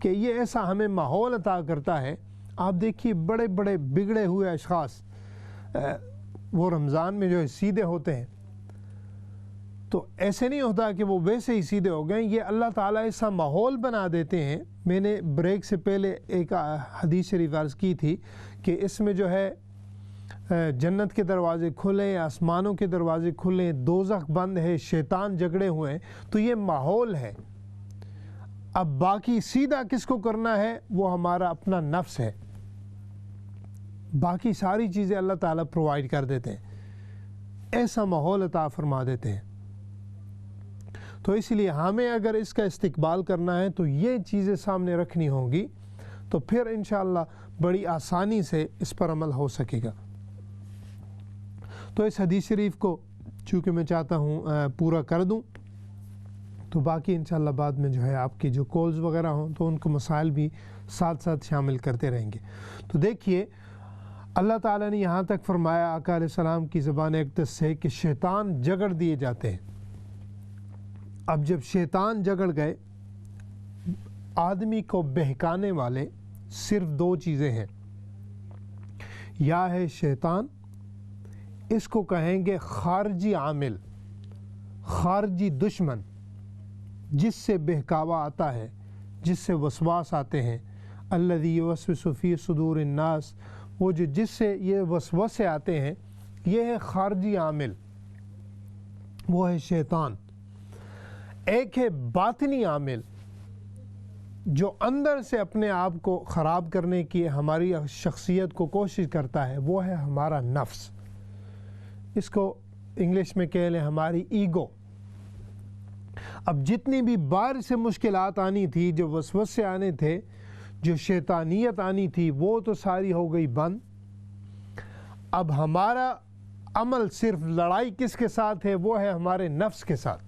کہ یہ ایسا ہمیں ماحول عطا کرتا ہے۔ آپ دیکھیے بڑے بڑے بگڑے ہوئے اشخاص وہ رمضان میں جو ہے سیدھے ہوتے ہیں، تو ایسے نہیں ہوتا کہ وہ ویسے ہی سیدھے ہو گئے، یہ اللہ تعالیٰ ایسا ماحول بنا دیتے ہیں۔ میں نے بریک سے پہلے ایک حدیث شریف عرض کی تھی کہ اس میں جو ہے جنت کے دروازے کھلیں، آسمانوں کے دروازے کھلیں، دوزخ بند ہے، شیطان جھگڑے ہوئے ہیں، تو یہ ماحول ہے۔ اب باقی سیدھا کس کو کرنا ہے؟ وہ ہمارا اپنا نفس ہے، باقی ساری چیزیں اللہ تعالیٰ پرووائڈ کر دیتے ہیں۔ ایسا ماحول عطا فرما دیتے ہیں۔ تو اس لیے ہمیں اگر اس کا استقبال کرنا ہے تو یہ چیزیں سامنے رکھنی ہوں گی، تو پھر انشاءاللہ بڑی آسانی سے اس پر عمل ہو سکے گا۔ تو اس حدیث شریف کو چونکہ میں چاہتا ہوں پورا کر دوں، تو باقی انشاءاللہ بعد میں جو ہے آپ کی جو کالز وغیرہ ہوں تو ان کو مسائل بھی ساتھ ساتھ شامل کرتے رہیں گے۔ تو دیکھیے اللہ تعالیٰ نے یہاں تک فرمایا آقا علیہ السلام کی زبان اقدس سے کہ شیطان جگڑ دیے جاتے ہیں۔ اب جب شیطان جگڑ گئے، آدمی کو بہکانے والے صرف دو چیزیں ہیں، یا ہے شیطان، اس کو کہیں گے خارجی عامل، خارجی دشمن، جس سے بہکاوا آتا ہے، جس سے وسواس آتے ہیں، الذی یوسوس فی صدور الناس، وہ جو جس سے یہ وسوسے آتے ہیں، یہ ہے خارجی عامل، وہ ہے شیطان۔ ایک ہے باطنی عامل جو اندر سے اپنے آپ کو خراب کرنے کی ہماری شخصیت کو کوشش کرتا ہے، وہ ہے ہمارا نفس، اس کو انگلش میں کہہ لیں ہماری ایگو۔ اب جتنی بھی باہر سے مشکلات آنی تھی، جو وسوسے آنے تھے، جو شیطانیت آنی تھی، وہ تو ساری ہو گئی بند۔ اب ہمارا عمل صرف لڑائی کس کے ساتھ ہے؟ وہ ہے ہمارے نفس کے ساتھ،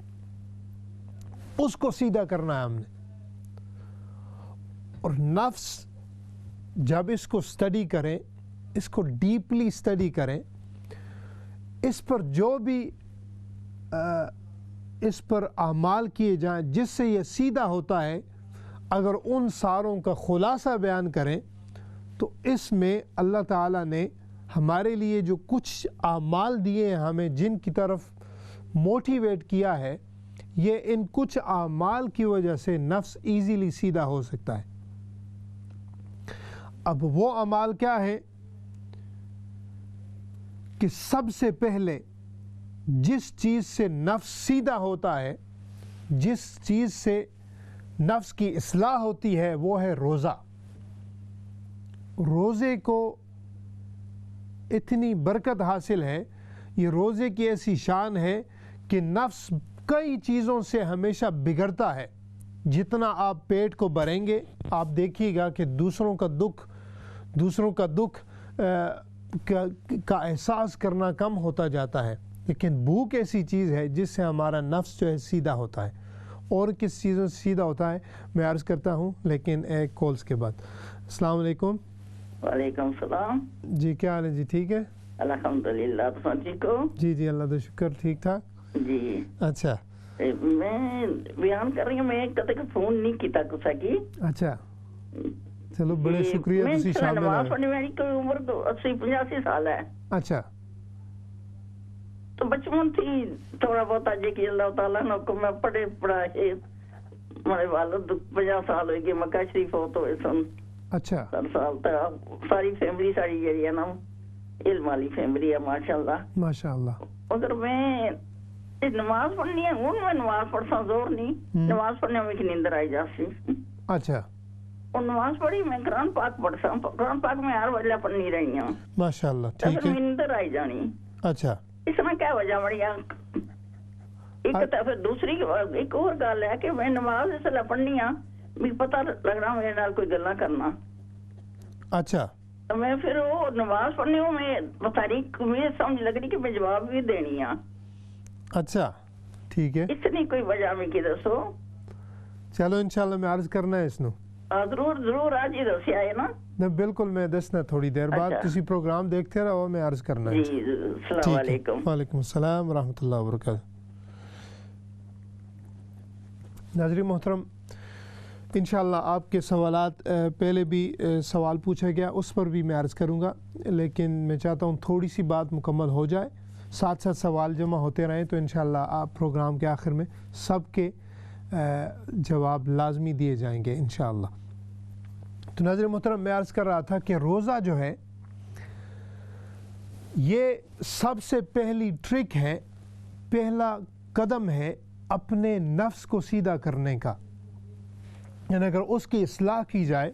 اس کو سیدھا کرنا ہے ہم نے۔ اور نفس جب اس کو سٹڈی کریں، اس کو ڈیپلی سٹڈی کریں، اس پر جو بھی اس پر اعمال کیے جائیں جس سے یہ سیدھا ہوتا ہے، اگر ان ساروں کا خلاصہ بیان کریں تو اس میں اللہ تعالیٰ نے ہمارے لیے جو کچھ اعمال دیے ہیں ہمیں، جن کی طرف موٹیویٹ کیا ہے، یہ ان کچھ اعمال کی وجہ سے نفس ایزیلی سیدھا ہو سکتا ہے۔ اب وہ اعمال کیا ہے کہ سب سے پہلے جس چیز سے نفس سیدھا ہوتا ہے، جس چیز سے نفس کی اصلاح ہوتی ہے، وہ ہے روزہ۔ روزے کو اتنی برکت حاصل ہے، یہ روزے کی ایسی شان ہے کہ نفس کئی چیزوں سے ہمیشہ بگڑتا ہے۔ جتنا آپ پیٹ کو بھریں گے، آپ دیکھیے گا کہ دوسروں کا دکھ کا احساس کرنا کم ہوتا جاتا ہے، لیکن بھوک ایسی چیز ہے جس سے ہمارا نفس جو ہے سیدھا ہوتا ہے۔ اور کس چیزوں سے سیدھا ہوتا ہے میں عرض کرتا ہوں، لیکن ایک کالز کے بعد۔ السلام علیکم۔ وعلیکم السلام جی کیا حال ہے جی؟ ٹھیک ہے الحمدللہ، تم ٹھیک ہو؟ جی جی اللہ کا شکر، ٹھیک ٹھاک۔ جی اچھا میں بیان کر رہی ہوں، میں کدے فون نہیں کیتا کسا کی۔ اچھا چلو بڑے شکریہ تسی شامل نماز ہوئے۔ پڑھنے والی کوئی عمر 80-85 سال ہے، اچھا تو بچپن تھی تھوڑا بہت جی کہ اللہ تعالیٰ نے کو میں پڑھے پڑھائے، ہمارے والد 50 سال ہوئے گئے مکہ شریف ہو تو سن۔ اچھا 7 سال تک ساری فیملی ساری جڑی ہے نا علم والی فیملی ہے ماشاءاللہ۔ ماشاءاللہ۔ اگر میں نماز پڑھنی ہے ہوں، میں نماز پڑھتا زور نہیں، نماز پڑھنے میں کی نیندر آئی جاسی۔ اچھا اور نماز پڑھی میں قرآن پاک پڑھتا ہوں، قرآن پاک میں ہر وجہ پڑھنی رہی ہوں، ماشاءاللہ تو ٹھیک پھر ہے۔ نیندر آئی جانی۔ اچھا اس میں کیا وجہ بڑی ایک تو پھر دوسری ایک اور گل ہے کہ میں نماز اس لیے پڑھنی ہاں بھی پتہ لگنا میرے نال کوئی گلا کرنا، اچھا تو میں پھر وہ نماز پڑھنی ہوں، میں تاریخ مجھے سمجھ لگ رہی کہ میں جواب بھی دینی ہاں۔ اچھا ٹھیک ہے، اتنی کوئی وجہ میں کی دسو؟ چلو انشاءاللہ میں عرض کرنا ہے اس نو۔ ضرور آج ہی دسیا ہے نا؟ نہیں بالکل میں دسنا تھوڑی دیر بعد، اچھا۔ تسی پروگرام دیکھتے رہو، میں عرض کرنا ہے۔ جی السلام ٹھیک ہے، علیکم۔ وعلیکم السلام ورحمۃ اللہ وبرکاتہ۔ ناظرین محترم، انشاءاللہ آپ کے سوالات پہلے بھی سوال پوچھا گیا، اس پر بھی میں عرض کروں گا، لیکن میں چاہتا ہوں تھوڑی سی بات مکمل ہو جائے، ساتھ ساتھ سوال جمع ہوتے رہیں، تو انشاءاللہ آپ پروگرام کے آخر میں سب کے جواب لازمی دیے جائیں گے انشاءاللہ۔ تو ناظرین محترم، میں عرض کر رہا تھا کہ روزہ جو ہے یہ سب سے پہلی ٹرک ہے، پہلا قدم ہے اپنے نفس کو سیدھا کرنے کا، یعنی اگر اس کی اصلاح کی جائے،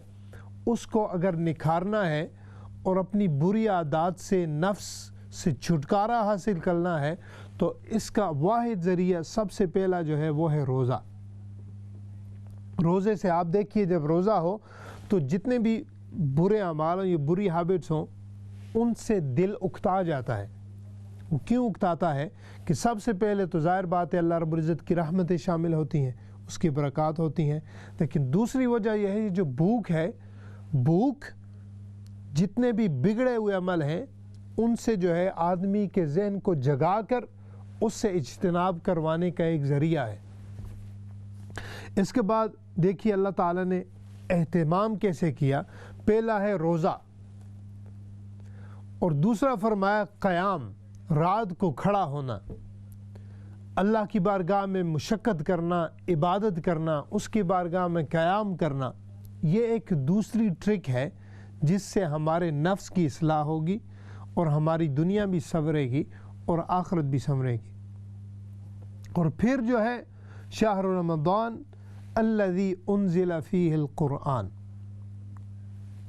اس کو اگر نکھارنا ہے اور اپنی بری عادات سے نفس سے چھٹکارا حاصل کرنا ہے تو اس کا واحد ذریعہ سب سے پہلا جو ہے وہ ہے روزہ۔ روزے سے آپ دیکھیے جب روزہ ہو تو جتنے بھی برے اعمال ہوں، یہ بری ہیبٹس ہوں، ان سے دل اکتا جاتا ہے۔ وہ کیوں اکتاتا ہے کہ سب سے پہلے تو ظاہر بات ہے اللہ رب العزت کی رحمتیں شامل ہوتی ہیں، اس کی برکات ہوتی ہیں، لیکن دوسری وجہ یہ ہے جو بھوک ہے، بھوک جتنے بھی بگڑے ہوئے عمل ہیں ان سے جو ہے آدمی کے ذہن کو جگا کر اس سے اجتناب کروانے کا ایک ذریعہ ہے۔ اس کے بعد دیکھیے اللہ تعالیٰ نے اہتمام کیسے کیا۔ پہلا ہے روزہ، اور دوسرا فرمایا قیام، رات کو کھڑا ہونا، اللہ کی بارگاہ میں مشقت کرنا، عبادت کرنا، اس کی بارگاہ میں قیام کرنا۔ یہ ایک دوسری ٹرک ہے جس سے ہمارے نفس کی اصلاح ہوگی اور ہماری دنیا بھی سنورے گی اور آخرت بھی سنورے گی۔ اور پھر جو ہے شہر رمضان الذی انزل فیہ القرآن،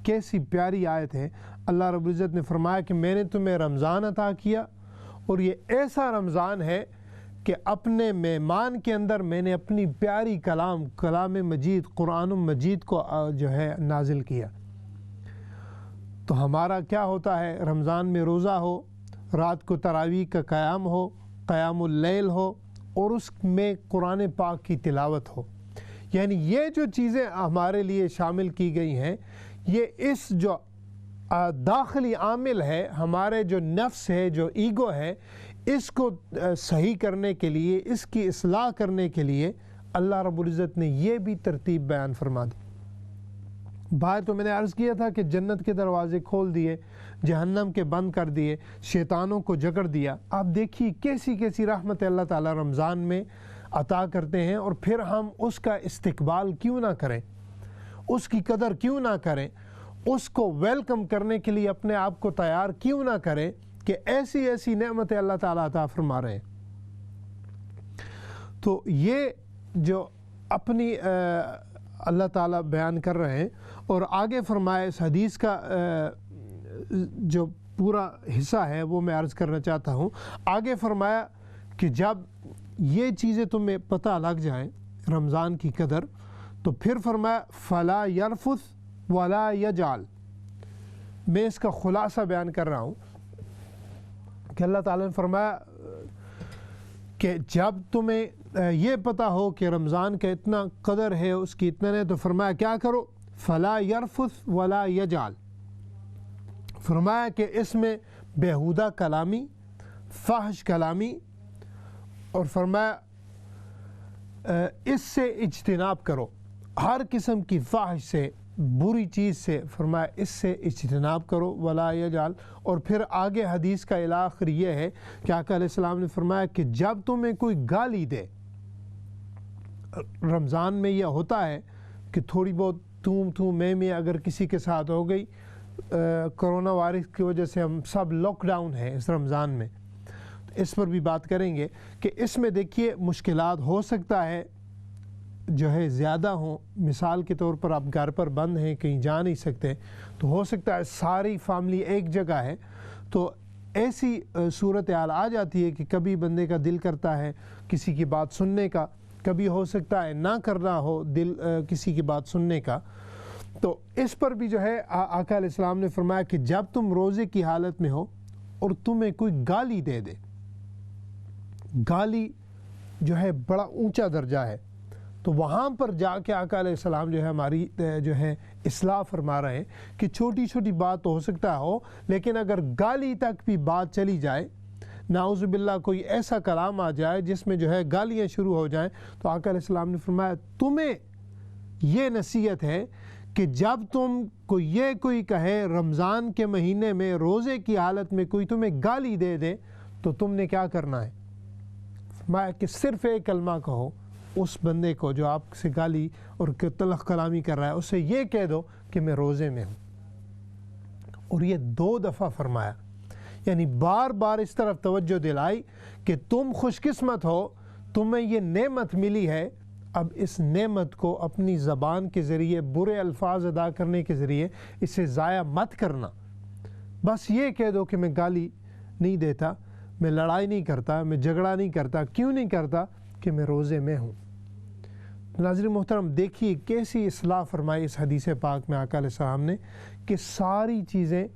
کیسی پیاری آیت ہے۔ اللہ رب العزت نے فرمایا کہ میں نے تمہیں رمضان عطا کیا، اور یہ ایسا رمضان ہے کہ اپنے مہمان کے اندر میں نے اپنی پیاری کلام مجید، قرآن مجید کو جو ہے نازل کیا۔ تو ہمارا کیا ہوتا ہے، رمضان میں روزہ ہو، رات کو تراویح کا قیام ہو، قیام اللیل ہو، اور اس میں قرآن پاک کی تلاوت ہو۔ یعنی یہ جو چیزیں ہمارے لیے شامل کی گئی ہیں، یہ اس جو داخلی عامل ہے، ہمارے جو نفس ہے، جو ایگو ہے، اس کو صحیح کرنے کے لیے، اس کی اصلاح کرنے کے لیے اللہ رب العزت نے یہ بھی ترتیب بیان فرما دی۔ باہر تو میں نے عرض کیا تھا کہ جنت کے دروازے کھول دیے، جہنم کے بند کر دیے، شیطانوں کو جکڑ دیا۔ آپ دیکھیے کیسی کیسی رحمت اللہ تعالیٰ رمضان میں عطا کرتے ہیں، اور پھر ہم اس کا استقبال کیوں نہ کریں، اس کی قدر کیوں نہ کریں، اس کو ویلکم کرنے کے لیے اپنے آپ کو تیار کیوں نہ کریں کہ ایسی ایسی نعمتیں اللہ تعالیٰ عطا فرما رہے ہیں۔ تو یہ جو اپنی اللہ تعالیٰ بیان کر رہے ہیں، اور آگے فرمائے اس حدیث کا جو پورا حصہ ہے وہ میں عرض کرنا چاہتا ہوں۔ آگے فرمایا کہ جب یہ چیزیں تمہیں پتہ لگ جائیں رمضان کی قدر، تو پھر فرمایا فلا یرفث ولا یجعل۔ میں اس کا خلاصہ بیان کر رہا ہوں کہ اللہ تعالیٰ نے فرمایا کہ جب تمہیں یہ پتہ ہو کہ رمضان کا اتنا قدر ہے، اس کی اتنا ہے، تو فرمایا کیا کرو، فلا یرفث ولا یجعل۔ فرمایا کہ اس میں بیہودہ کلامی، فحش کلامی، اور فرمایا اس سے اجتناب کرو، ہر قسم کی فحش سے، بری چیز سے، فرمایا اس سے اجتناب کرو، ولا یجعل۔ اور پھر آگے حدیث کا آخر یہ ہے کہ آقا علیہ السلام نے فرمایا کہ جب تمہیں کوئی گالی دے، رمضان میں یہ ہوتا ہے کہ تھوڑی بہت تم میں اگر کسی کے ساتھ ہو گئی، کرونا وائرس کی وجہ سے ہم سب لاک ڈاؤن ہیں اس رمضان میں، اس پر بھی بات کریں گے کہ اس میں دیکھیے مشکلات ہو سکتا ہے جو ہے زیادہ ہوں۔ مثال کے طور پر آپ گھر پر بند ہیں، کہیں جا نہیں سکتے، تو ہو سکتا ہے ساری فیملی ایک جگہ ہے، تو ایسی صورتحال آ جاتی ہے کہ کبھی بندے کا دل کرتا ہے کسی کی بات سننے کا، کبھی ہو سکتا ہے نہ کرنا ہو دل کسی کی بات سننے کا۔ تو اس پر بھی جو ہے آقا علیہ السلام نے فرمایا کہ جب تم روزے کی حالت میں ہو اور تمہیں کوئی گالی دے دے، گالی جو ہے بڑا اونچا درجہ ہے، تو وہاں پر جا کے آقا علیہ السلام جو ہے ہماری جو ہے اصلاح فرما رہے ہیں کہ چھوٹی چھوٹی بات تو ہو سکتا ہو، لیکن اگر گالی تک بھی بات چلی جائے، نعوذ باللہ کوئی ایسا کلام آ جائے جس میں جو ہے گالیاں شروع ہو جائیں، تو آقا علیہ السلام نے فرمایا تمہیں یہ نصیحت ہے کہ جب تم کو یہ کوئی کہے رمضان کے مہینے میں روزے کی حالت میں کوئی تمہیں گالی دے دے، تو تم نے کیا کرنا ہے؟ فرمایا کہ صرف ایک کلمہ کہو اس بندے کو جو آپ سے گالی اور تلخ کلامی کر رہا ہے، اسے یہ کہہ دو کہ میں روزے میں ہوں۔ اور یہ 2 دفعہ فرمایا، یعنی بار بار اس طرف توجہ دلائی کہ تم خوش قسمت ہو، تمہیں یہ نعمت ملی ہے، اب اس نعمت کو اپنی زبان کے ذریعے برے الفاظ ادا کرنے کے ذریعے اسے ضائع مت کرنا۔ بس یہ کہہ دو کہ میں گالی نہیں دیتا، میں لڑائی نہیں کرتا، میں جھگڑا نہیں کرتا. کیوں نہیں کرتا؟ کہ میں روزے میں ہوں. ناظرین محترم دیکھیے کیسی اصلاح فرمائی اس حدیث پاک میں آقا علیہ السلام نے کہ ساری چیزیں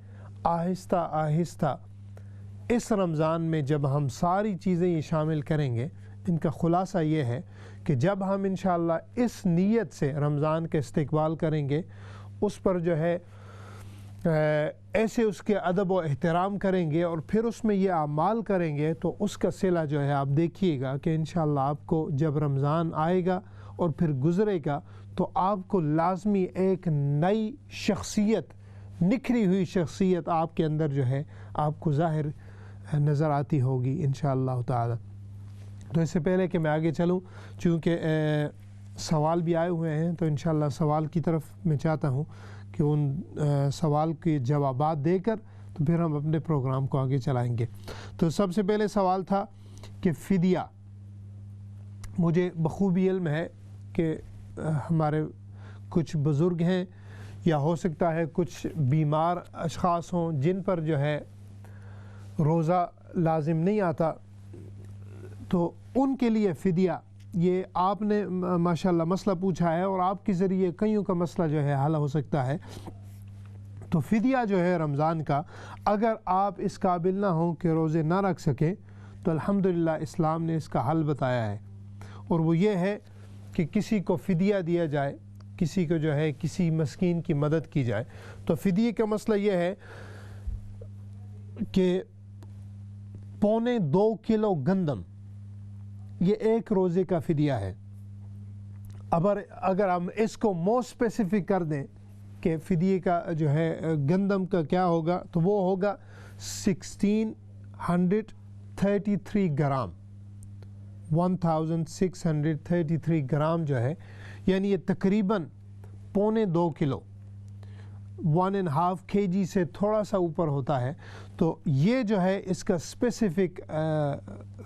آہستہ آہستہ اس رمضان میں جب ہم ساری چیزیں یہ شامل کریں گے. ان کا خلاصہ یہ ہے کہ جب ہم انشاءاللہ اس نیت سے رمضان کا استقبال کریں گے، اس پر جو ہے ایسے اس کے ادب و احترام کریں گے اور پھر اس میں یہ اعمال کریں گے، تو اس کا صلہ جو ہے آپ دیکھیے گا کہ انشاءاللہ آپ کو جب رمضان آئے گا اور پھر گزرے گا تو آپ کو لازمی ایک نئی شخصیت، نکھری ہوئی شخصیت آپ کے اندر جو ہے آپ کو ظاہر نظر آتی ہوگی انشاءاللہ تعالی. تو اس سے پہلے کہ میں آگے چلوں، چونکہ سوال بھی آئے ہوئے ہیں، تو انشاءاللہ سوال کی طرف میں چاہتا ہوں کہ ان سوال کے جوابات دے کر تو پھر ہم اپنے پروگرام کو آگے چلائیں گے. تو سب سے پہلے سوال تھا کہ فدیہ. مجھے بخوبی علم ہے کہ ہمارے کچھ بزرگ ہیں یا ہو سکتا ہے کچھ بیمار اشخاص ہوں جن پر جو ہے روزہ لازم نہیں آتا، تو ان کے لیے فدیہ، یہ آپ نے ماشاءاللہ مسئلہ پوچھا ہے اور آپ کے ذریعے کئیوں کا مسئلہ جو ہے حل ہو سکتا ہے. تو فدیہ جو ہے رمضان کا، اگر آپ اس قابل نہ ہوں کہ روزے نہ رکھ سکیں تو الحمدللہ اسلام نے اس کا حل بتایا ہے، اور وہ یہ ہے کہ کسی کو فدیہ دیا جائے، کسی کو جو ہے کسی مسکین کی مدد کی جائے. تو فدیے کا مسئلہ یہ ہے کہ 2.25 کلو گندم، یہ ایک روزے کا فدیہ ہے. اگر ہم اس کو مور اسپیسیفک کر دیں کہ فدیے کا جو ہے گندم کا کیا ہوگا، تو وہ ہوگا 1633 گرام، 1633 گرام جو ہے، یعنی یہ تقریباً 2.25 کلو، 1.5 kg سے تھوڑا سا اوپر ہوتا ہے. تو یہ جو ہے اس کا اسپیسیفک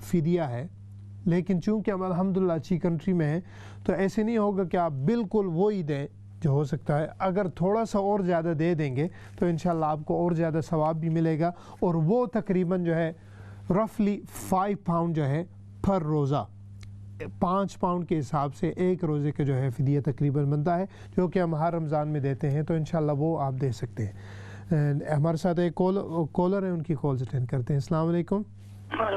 فدیہ ہے. لیکن چونکہ ہم الحمدللہ اچھی کنٹری میں ہیں تو ایسے نہیں ہوگا کہ آپ بالکل وہی دیں جو ہو سکتا ہے. اگر تھوڑا سا اور زیادہ دے دیں گے تو انشاءاللہ آپ کو اور زیادہ ثواب بھی ملے گا، اور وہ تقریباً جو ہے رفلی 5 پاؤنڈ جو ہے پر روزہ، 5 پاؤنڈ کے حساب سے ایک روزے کا جو ہے فدیہ تقریباً بنتا ہے، جو کہ ہم ہر رمضان میں دیتے ہیں. تو انشاءاللہ وہ آپ دے سکتے ہیں. ہمارے ساتھ ایک کالر ہے، ان کی کالز اٹینڈ کرتے ہیں. السلام علیکم.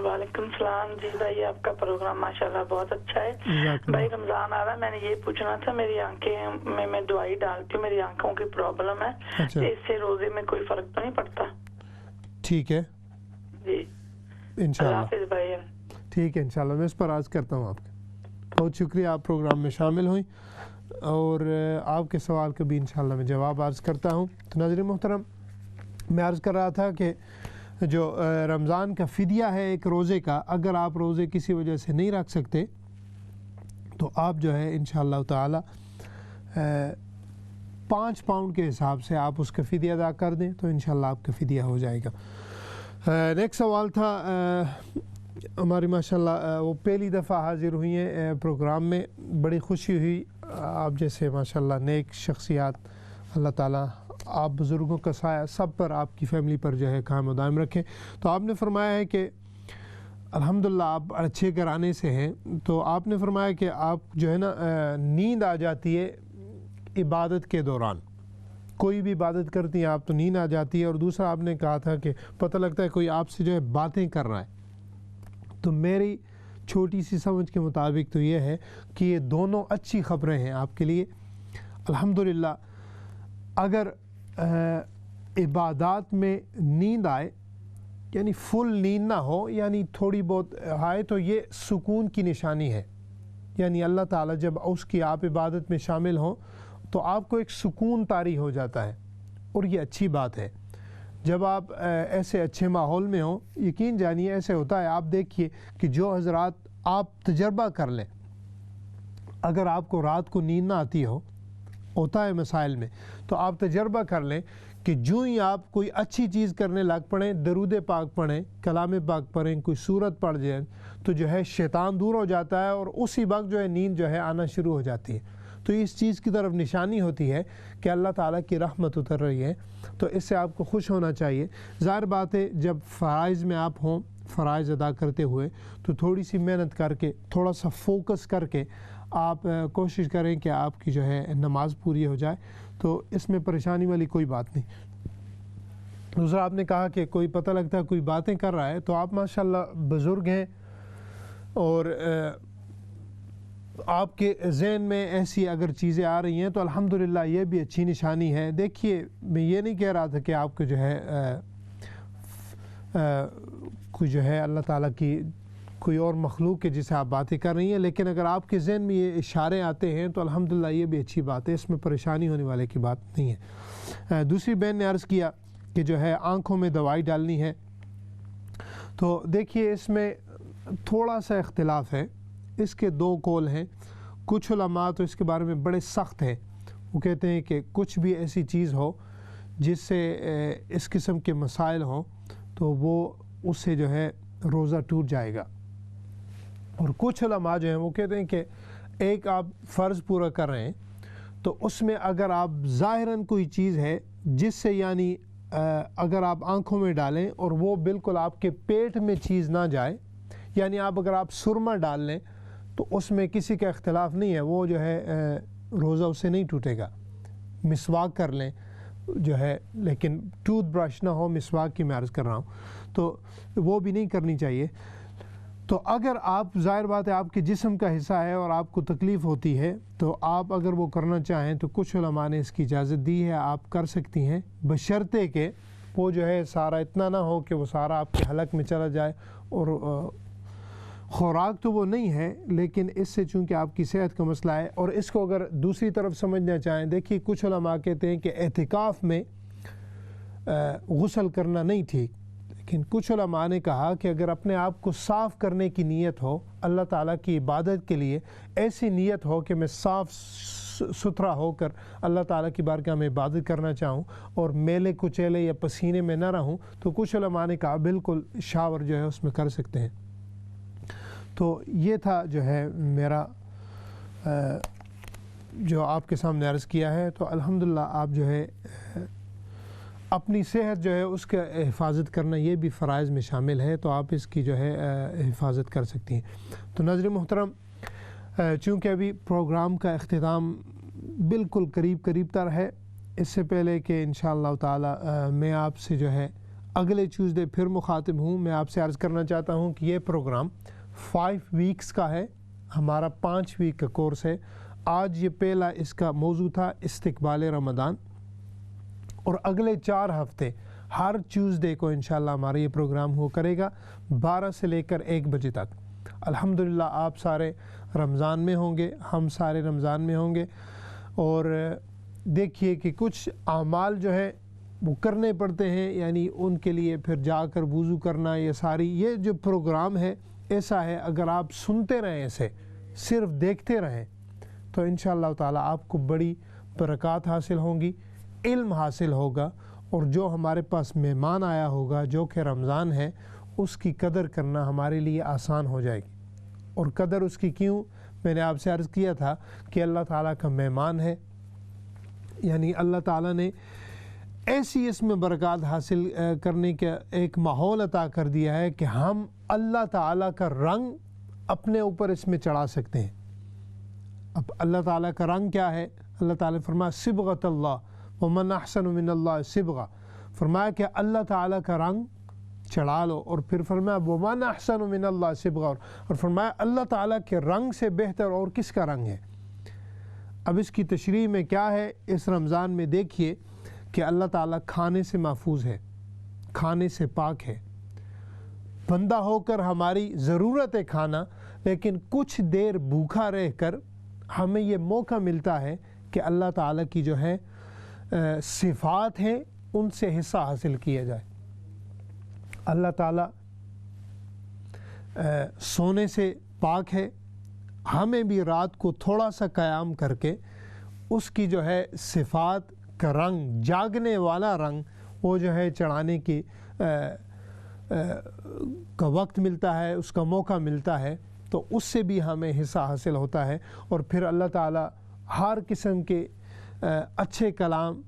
وعلیکم السلام. جی بھائی آپ کا پروگرام ماشاءاللہ بہت اچھا ہے. بھائی رمضان آ رہا ہے، میں نے یہ پوچھنا تھا، میری آنکھیں میں دوائی ڈالتی ہوں، میری آنکھوں کی پرابلم ہے، اس سے روزے میں کوئی فرق تو نہیں پڑتا؟ ٹھیک ہے جی انشاءاللہ. اللہ حافظ بھائی. ٹھیک ہے انشاءاللہ، میں اس پر عرض کرتا ہوں. آپ کا بہت شکریہ، آپ پروگرام میں شامل ہوئیں اور آپ کے سوال کا بھی انشاءاللہ میں جواب عرض کرتا ہوں. تو ناظرین محترم، میں عرض کر رہا تھا کہ جو رمضان کا فدیہ ہے ایک روزے کا، اگر آپ روزے کسی وجہ سے نہیں رکھ سکتے تو آپ جو ہے انشاءاللہ تعالی 5 پاؤنڈ کے حساب سے آپ اس کا فدیہ ادا کر دیں تو انشاءاللہ آپ کا فدیہ ہو جائے گا. نیکسٹ سوال تھا ہماری ماشاءاللہ وہ پہلی دفعہ حاضر ہوئی ہیں پروگرام میں، بڑی خوشی ہوئی. آپ جیسے ماشاءاللہ نیک شخصیات اللہ تعالیٰ آپ بزرگوں کا سایہ سب پر، آپ کی فیملی پر جو ہے قائم و دائم رکھیں. تو آپ نے فرمایا ہے کہ الحمدللہ آپ اچھے گھرانے سے ہیں، تو آپ نے فرمایا کہ آپ جو ہے نا نیند آ جاتی ہے عبادت کے دوران، کوئی بھی عبادت کرتی ہیں آپ تو نیند آ جاتی ہے، اور دوسرا آپ نے کہا تھا کہ پتہ لگتا ہے کوئی آپ سے جو ہے باتیں کر رہا ہے. تو میری چھوٹی سی سمجھ کے مطابق تو یہ ہے کہ یہ دونوں اچھی خبریں ہیں آپ کے لیے. الحمدللہ اگر عبادات میں نیند آئے، یعنی فل نیند نہ ہو، یعنی تھوڑی بہت آئے، تو یہ سکون کی نشانی ہے. یعنی اللہ تعالیٰ جب اس کی آپ عبادت میں شامل ہوں تو آپ کو ایک سکون طاری ہو جاتا ہے، اور یہ اچھی بات ہے. جب آپ ایسے اچھے ماحول میں ہوں، یقین جانیے ایسے ہوتا ہے. آپ دیکھیے کہ جو حضرات آپ تجربہ کر لیں، اگر آپ کو رات کو نیند نہ آتی ہوتا ہے مسائل میں، تو آپ تجربہ کر لیں کہ جو ہی آپ کوئی اچھی چیز کرنے لگ پڑیں، درود پاک پڑھیں، کلام پاک پڑھیں، کوئی سورت پڑھ جائیں، تو جو ہے شیطان دور ہو جاتا ہے اور اسی وقت جو ہے نیند جو ہے آنا شروع ہو جاتی ہے. تو اس چیز کی طرف نشانی ہوتی ہے کہ اللہ تعالیٰ کی رحمت اتر رہی ہے، تو اس سے آپ کو خوش ہونا چاہیے۔ ظاہر بات ہے جب فرائض میں آپ ہوں، فرائض ادا کرتے ہوئے، تو تھوڑی سی محنت کر کے، تھوڑا سا فوکس کر کے آپ کوشش کریں کہ آپ کی جو ہے نماز پوری ہو جائے، تو اس میں پریشانی والی کوئی بات نہیں۔ دوسرا آپ نے کہا کہ کوئی پتہ لگتا ہے کوئی باتیں کر رہا ہے، تو آپ ماشاءاللہ بزرگ ہیں اور آپ کے ذہن میں ایسی اگر چیزیں آ رہی ہیں تو الحمدللہ یہ بھی اچھی نشانی ہے۔ دیکھیے میں یہ نہیں کہہ رہا تھا کہ آپ کو جو ہے کوئی جو ہے اللہ تعالیٰ کی کوئی اور مخلوق کے جسے آپ باتیں کر رہی ہیں، لیکن اگر آپ کے ذہن میں یہ اشارے آتے ہیں تو الحمدللہ یہ بھی اچھی بات ہے، اس میں پریشانی ہونے والے کی بات نہیں ہے۔ دوسری بہن نے عرض کیا کہ جو ہے آنکھوں میں دوائی ڈالنی ہے، تو دیکھیے اس میں تھوڑا سا اختلاف ہے، اس کے دو قول ہیں۔ کچھ علماء تو اس کے بارے میں بڑے سخت ہیں، وہ کہتے ہیں کہ کچھ بھی ایسی چیز ہو جس سے اس قسم کے مسائل ہوں تو وہ اس سے جو ہے روزہ ٹوٹ جائے گا، اور کچھ علماء جو ہیں وہ کہتے ہیں کہ ایک آپ فرض پورا کر رہے ہیں تو اس میں اگر آپ ظاہراً کوئی چیز ہے جس سے یعنی اگر آپ آنکھوں میں ڈالیں اور وہ بالکل آپ کے پیٹ میں چیز نہ جائے، یعنی اگر آپ سرما ڈال لیں تو اس میں کسی کا اختلاف نہیں ہے، وہ جو ہے روزہ اس سے نہیں ٹوٹے گا۔ مسواک کر لیں جو ہے، لیکن ٹوتھ برش نہ ہو، مسواک کی میں عرض کر رہا ہوں، تو وہ بھی نہیں کرنی چاہیے۔ تو اگر آپ ظاہر بات ہے آپ کے جسم کا حصہ ہے اور آپ کو تکلیف ہوتی ہے تو آپ اگر وہ کرنا چاہیں تو کچھ علماء نے اس کی اجازت دی ہے، آپ کر سکتی ہیں، بشرطے کہ وہ جو ہے سارا اتنا نہ ہو کہ وہ سارا آپ کے حلق میں چلا جائے، اور خوراک تو وہ نہیں ہے، لیکن اس سے چونکہ آپ کی صحت کا مسئلہ ہے۔ اور اس کو اگر دوسری طرف سمجھنا چاہیں، دیکھیے کچھ علماء کہتے ہیں کہ اعتکاف میں غسل کرنا نہیں ٹھیک، لیکن کچھ علماء نے کہا کہ اگر اپنے آپ کو صاف کرنے کی نیت ہو، اللہ تعالیٰ کی عبادت کے لیے ایسی نیت ہو کہ میں صاف ستھرا ہو کر اللہ تعالیٰ کی بارگاہ میں عبادت کرنا چاہوں اور میلے کچیلے یا پسینے میں نہ رہوں، تو کچھ علماء نے کہا بالکل شاور جو ہے اس میں کر سکتے ہیں۔ تو یہ تھا جو ہے میرا جو آپ کے سامنے عرض کیا ہے۔ تو الحمدللہ آپ جو ہے اپنی صحت جو ہے اس کا حفاظت کرنا یہ بھی فرائض میں شامل ہے، تو آپ اس کی جو ہے حفاظت کر سکتی ہیں۔ تو ناظرین محترم، چونکہ ابھی پروگرام کا اختتام بالکل قریب تر ہے، اس سے پہلے کہ انشاءاللہ تعالی میں آپ سے جو ہے اگلے ٹیوزڈے پھر مخاطب ہوں، میں آپ سے عرض کرنا چاہتا ہوں کہ یہ پروگرام 5 ویکس کا ہے، ہمارا 5 ویک کا کورس ہے۔ آج یہ پہلا اس کا موضوع تھا استقبال رمضان، اور اگلے 4 ہفتے ہر ٹیوزڈے کو انشاءاللہ ہمارا یہ پروگرام ہوا کرے گا 12 سے لے کر 1 بجے تک۔ الحمدللہ آپ سارے رمضان میں ہوں گے، ہم سارے رمضان میں ہوں گے، اور دیکھیے کہ کچھ اعمال جو ہے وہ کرنے پڑتے ہیں، یعنی ان کے لیے پھر جا کر وضو کرنا، یہ جو پروگرام ہے ایسا ہے، اگر آپ سنتے رہیں اسے، صرف دیکھتے رہیں، تو انشاءاللہ تعالیٰ آپ کو بڑی برکات حاصل ہوں گی، علم حاصل ہوگا، اور جو ہمارے پاس مہمان آیا ہوگا جو کہ رمضان ہے، اس کی قدر کرنا ہمارے لیے آسان ہو جائے گی۔ اور قدر اس کی کیوں؟ میں نے آپ سے عرض کیا تھا کہ اللہ تعالیٰ کا مہمان ہے، یعنی اللہ تعالیٰ نے ایسی اس میں برکات حاصل کرنے کا ایک ماحول عطا کر دیا ہے کہ ہم اللہ تعالیٰ کا رنگ اپنے اوپر اس میں چڑھا سکتے ہیں۔ اب اللہ تعالیٰ کا رنگ کیا ہے؟ اللہ تعالیٰ نے فرمایا صبغۃ اللہ ومن احسن من اللہ صبغہ، فرمایا کہ اللہ تعالیٰ کا رنگ چڑھا لو، اور پھر فرمایا ومن احسن من اللہ صبغہ، اور فرمایا اللہ تعالیٰ کے رنگ سے بہتر اور کس کا رنگ ہے؟ اب اس کی تشریح میں کیا ہے؟ اس رمضان میں دیکھیے کہ اللہ تعالیٰ کھانے سے محفوظ ہے، کھانے سے پاک ہے، بندہ ہو کر ہماری ضرورت ہے کھانا، لیکن کچھ دیر بھوکا رہ کر ہمیں یہ موقع ملتا ہے کہ اللہ تعالیٰ کی جو ہے صفات ہیں ان سے حصہ حاصل کیا جائے۔ اللہ تعالیٰ سونے سے پاک ہے، ہمیں بھی رات کو تھوڑا سا قیام کر کے اس کی جو ہے صفات کا رنگ، جاگنے والا رنگ، وہ جو ہے چڑھانے کی کا وقت ملتا ہے، اس کا موقع ملتا ہے، تو اس سے بھی ہمیں حصہ حاصل ہوتا ہے۔ اور پھر اللہ تعالیٰ ہر قسم کے اچھے کلام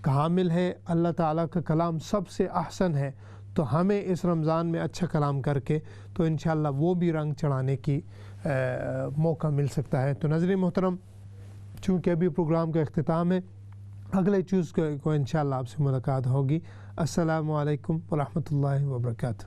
کا حامل ہے. اللہ تعالیٰ کا کلام سب سے احسن ہے. تو ہمیں اس رمضان میں اچھا کلام کر کے تو انشاءاللہ وہ بھی رنگ چڑھانے کی موقع مل سکتا ہے. تو ناظرین محترم، چونکہ ابھی پروگرام کا اختتام ہے، اگلے ٹیوزڈے کو انشاءاللہ آپ سے ملاقات ہوگی. السلام علیکم ورحمۃ اللہ وبرکاتہ.